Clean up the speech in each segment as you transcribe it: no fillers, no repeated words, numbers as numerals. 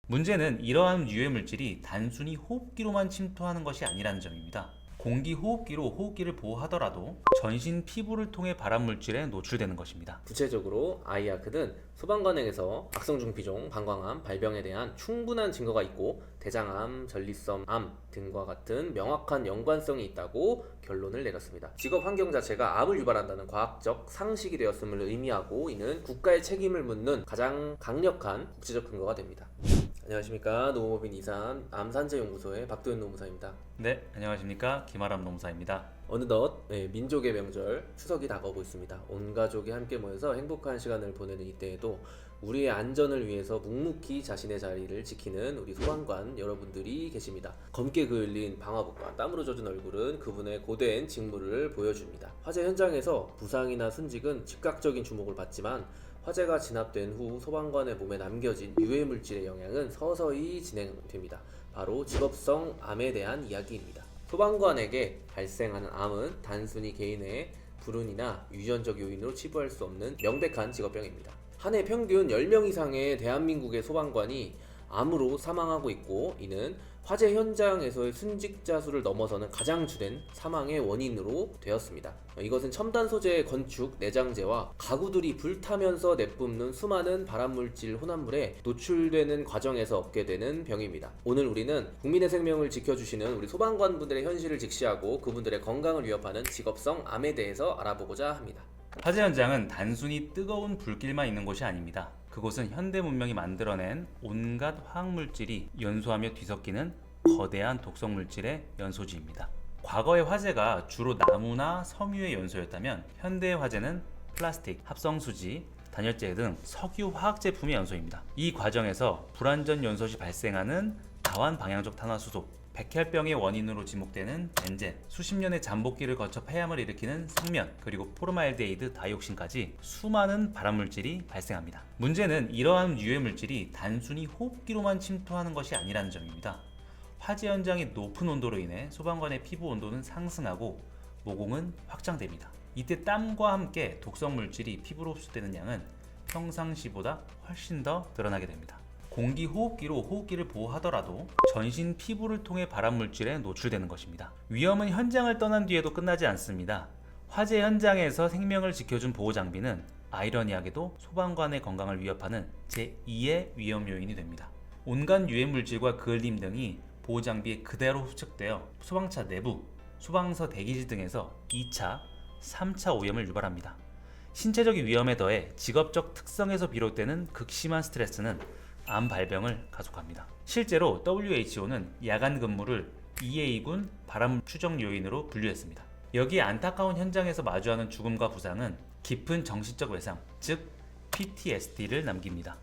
문제는 이러한 유해 물질이 단순히 호흡기로만 침투하는 것이 아니라는 점입니다. 공기 호흡기로 호흡기를 보호하더라도 전신 피부를 통해 발암 물질에 노출되는 것입니다. 구체적으로 아이아크는 소방관행에서 악성중피종, 방광암 발병에 대한 충분한 증거가 있고 대장암, 전립선암 등과 같은 명확한 연관성이 있다고 결론을 내렸습니다. 직업 환경 자체가 암을 유발한다는 과학적 상식이 되었음을 의미하고 이는 국가의 책임을 묻는 가장 강력한 국제적 근거가 됩니다. 안녕하십니까, 노무법인 이산 암산재연구소의 박도현 노무사입니다. 네, 안녕하십니까, 김아람 노무사입니다. 어느덧 민족의 명절 추석이 다가오고 있습니다. 온 가족이 함께 모여서 행복한 시간을 보내는 이때에도 우리의 안전을 위해서 묵묵히 자신의 자리를 지키는 우리 소방관 여러분들이 계십니다. 검게 그을린 방화복과 땀으로 젖은 얼굴은 그분의 고된 직무를 보여줍니다. 화재 현장에서 부상이나 순직은 즉각적인 주목을 받지만 화재가 진압된 후 소방관의 몸에 남겨진 유해물질의 영향은 서서히 진행됩니다. 바로 직업성 암에 대한 이야기입니다. 소방관에게 발생하는 암은 단순히 개인의 불운이나 유전적 요인으로 치부할 수 없는 명백한 직업병입니다. 한 해 평균 10명 이상의 대한민국의 소방관이 암으로 사망하고 있고 이는 화재 현장에서의 순직자 수를 넘어서는 가장 주된 사망의 원인으로 되었습니다. 이것은 첨단 소재의 건축, 내장재와 가구들이 불타면서 내뿜는 수많은 발암물질 혼합물에 노출되는 과정에서 얻게 되는 병입니다. 오늘 우리는 국민의 생명을 지켜주시는 우리 소방관분들의 현실을 직시하고 그분들의 건강을 위협하는 직업성 암에 대해서 알아보고자 합니다. 화재 현장은 단순히 뜨거운 불길만 있는 곳이 아닙니다. 그곳은 현대 문명이 만들어낸 온갖 화학물질이 연소하며 뒤섞이는 거대한 독성물질의 연소지입니다. 과거의 화재가 주로 나무나 섬유의 연소였다면 현대의 화재는 플라스틱, 합성수지, 단열재 등 석유 화학 제품의 연소입니다. 이 과정에서 불완전 연소 시 발생하는 다환 방향적 탄화수소, 백혈병의 원인으로 지목되는 벤젠, 수십 년의 잠복기를 거쳐 폐암을 일으키는 성면, 그리고 포르말데히드 다이옥신까지 수많은 발암물질이 발생합니다. 문제는 이러한 유해물질이 단순히 호흡기로만 침투하는 것이 아니라는 점입니다. 화재 현장의 높은 온도로 인해 소방관의 피부 온도는 상승하고 모공은 확장됩니다. 이때 땀과 함께 독성물질이 피부로 흡수되는 양은 평상시보다 훨씬 더 늘어나게 됩니다. 공기 호흡기로 호흡기를 보호하더라도 전신 피부를 통해 발암물질에 노출되는 것입니다. 위험은 현장을 떠난 뒤에도 끝나지 않습니다. 화재 현장에서 생명을 지켜준 보호장비는 아이러니하게도 소방관의 건강을 위협하는 제2의 위험 요인이 됩니다. 온갖 유해물질과 그을림 등이 보호장비에 그대로 후측되어 소방차 내부, 소방서 대기실 등에서 2차, 3차 오염을 유발합니다. 신체적인 위험에 더해 직업적 특성에서 비롯되는 극심한 스트레스는 암 발병을 가속합니다. 실제로 WHO는 야간 근무를 2A군 발암 추정 요인으로 분류했습니다. 여기에 안타까운 현장에서 마주하는 죽음과 부상은 깊은 정신적 외상, 즉 PTSD를 남깁니다.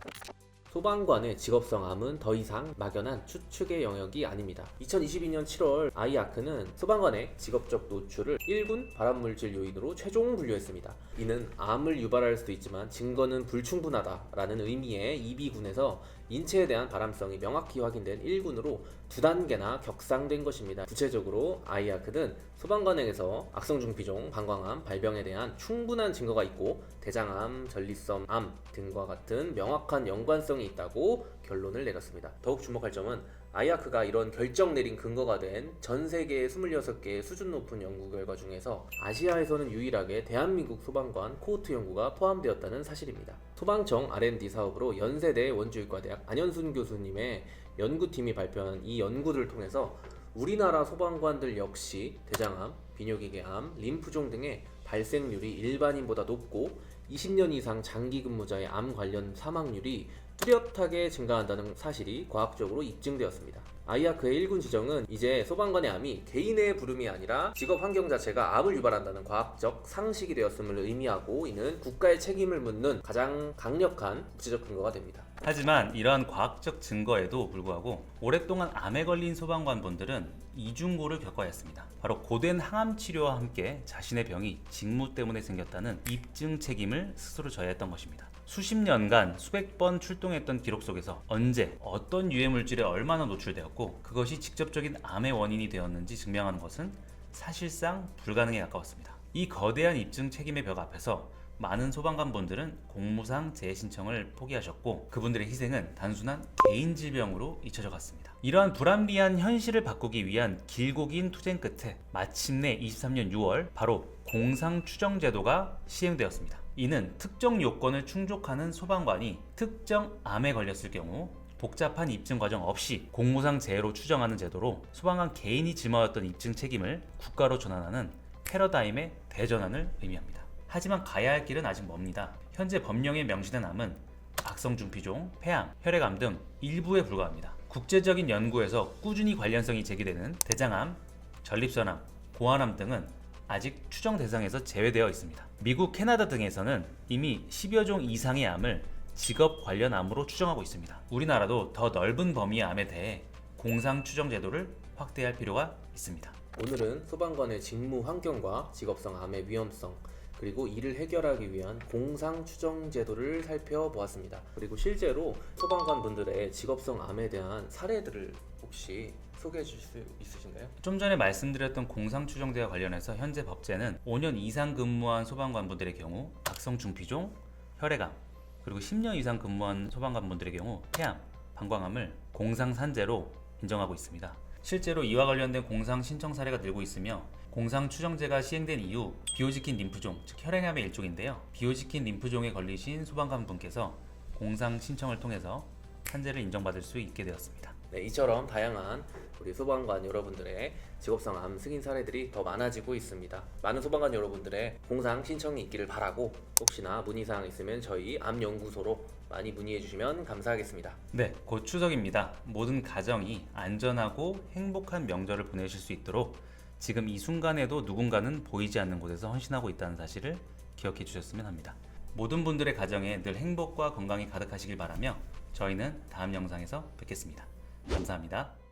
소방관의 직업성 암은 더 이상 막연한 추측의 영역이 아닙니다. 2022년 7월 아이아크는 소방관의 직업적 노출을 1군 발암물질 요인으로 최종 분류했습니다. 이는 암을 유발할 수도 있지만 증거는 불충분하다라는 의미의 2B군에서 인체에 대한 발암성이 명확히 확인된 1군으로 2단계나 격상된 것입니다. 구체적으로 아이아크는 소방관행에서 악성중피종, 방광암 발병에 대한 충분한 증거가 있고 대장암, 전립선암 등과 같은 명확한 연관성이 있다고 결론을 내렸습니다. 더욱 주목할 점은 아이아크가 이런 결정 내린 근거가 된 전 세계의 26개의 수준 높은 연구 결과 중에서 아시아에서는 유일하게 대한민국 소방관 코호트 연구가 포함되었다는 사실입니다. 소방청 R&D 사업으로 연세대 원주의과대학 안현순 교수님의 연구팀이 발표한 이 연구들을 통해서 우리나라 소방관들 역시 대장암, 비뇨기계암, 림프종 등의 발생률이 일반인보다 높고 20년 이상 장기 근무자의 암 관련 사망률이 뚜렷하게 증가한다는 사실이 과학적으로 입증되었습니다. 아이아크의 1군 지정은 이제 소방관의 암이 개인의 부름이 아니라 직업 환경 자체가 암을 유발한다는 과학적 상식이 되었음을 의미하고 이는 국가의 책임을 묻는 가장 강력한 국제적 근거가 됩니다. 하지만 이러한 과학적 증거에도 불구하고 오랫동안 암에 걸린 소방관분들은 이중고를 겪어야 했습니다. 바로 고된 항암 치료와 함께 자신의 병이 직무 때문에 생겼다는 입증 책임을 스스로 져야 했던 것입니다. 수십 년간 수백 번 출동했던 기록 속에서 언제 어떤 유해물질에 얼마나 노출되었고 그것이 직접적인 암의 원인이 되었는지 증명하는 것은 사실상 불가능에 가까웠습니다. 이 거대한 입증 책임의 벽 앞에서 많은 소방관분들은 공무상 재신청을 포기하셨고 그분들의 희생은 단순한 개인 질병으로 잊혀져 갔습니다. 이러한 불합리한 현실을 바꾸기 위한 길고 긴 투쟁 끝에 마침내 23년 6월 바로 공상추정제도가 시행되었습니다. 이는 특정 요건을 충족하는 소방관이 특정 암에 걸렸을 경우 복잡한 입증 과정 없이 공무상 재해로 추정하는 제도로 소방관 개인이 짊어졌던 입증 책임을 국가로 전환하는 패러다임의 대전환을 의미합니다. 하지만 가야 할 길은 아직 멉니다. 현재 법령에 명시된 암은 악성중피종, 폐암, 혈액암 등 일부에 불과합니다. 국제적인 연구에서 꾸준히 관련성이 제기되는 대장암, 전립선암, 고환암 등은 아직 추정 대상에서 제외되어 있습니다. 미국, 캐나다 등에서는 이미 10여 종 이상의 암을 직업 관련 암으로 추정하고 있습니다. 우리나라도 더 넓은 범위의 암에 대해 공상추정 제도를 확대할 필요가 있습니다. 오늘은 소방관의 직무 환경과 직업성 암의 위험성, 그리고 이를 해결하기 위한 공상추정 제도를 살펴보았습니다. 그리고 실제로 소방관 분들의 직업성 암에 대한 사례들을 혹시 소개해 주실 수 있으신가요? 좀 전에 말씀드렸던 공상추정제와 관련해서 현재 법제는 5년 이상 근무한 소방관분들의 경우 악성중피종, 혈액암, 그리고 10년 이상 근무한 소방관분들의 경우 폐암, 방광암을 공상산재로 인정하고 있습니다. 실제로 이와 관련된 공상 신청 사례가 늘고 있으며 공상추정제가 시행된 이후 비호지킨 림프종, 즉 혈액암의 일종인데요. 비호지킨 림프종에 걸리신 소방관분께서 공상 신청을 통해서 산재를 인정받을 수 있게 되었습니다. 네, 이처럼 다양한 우리 소방관 여러분들의 직업성 암 승인 사례들이 더 많아지고 있습니다. 많은 소방관 여러분들의 공상 신청이 있기를 바라고 혹시나 문의사항 있으면 저희 암연구소로 많이 문의해 주시면 감사하겠습니다. 네, 곧 추석입니다. 모든 가정이 안전하고 행복한 명절을 보내실 수 있도록 지금 이 순간에도 누군가는 보이지 않는 곳에서 헌신하고 있다는 사실을 기억해 주셨으면 합니다. 모든 분들의 가정에 늘 행복과 건강이 가득하시길 바라며 저희는 다음 영상에서 뵙겠습니다. 감사합니다.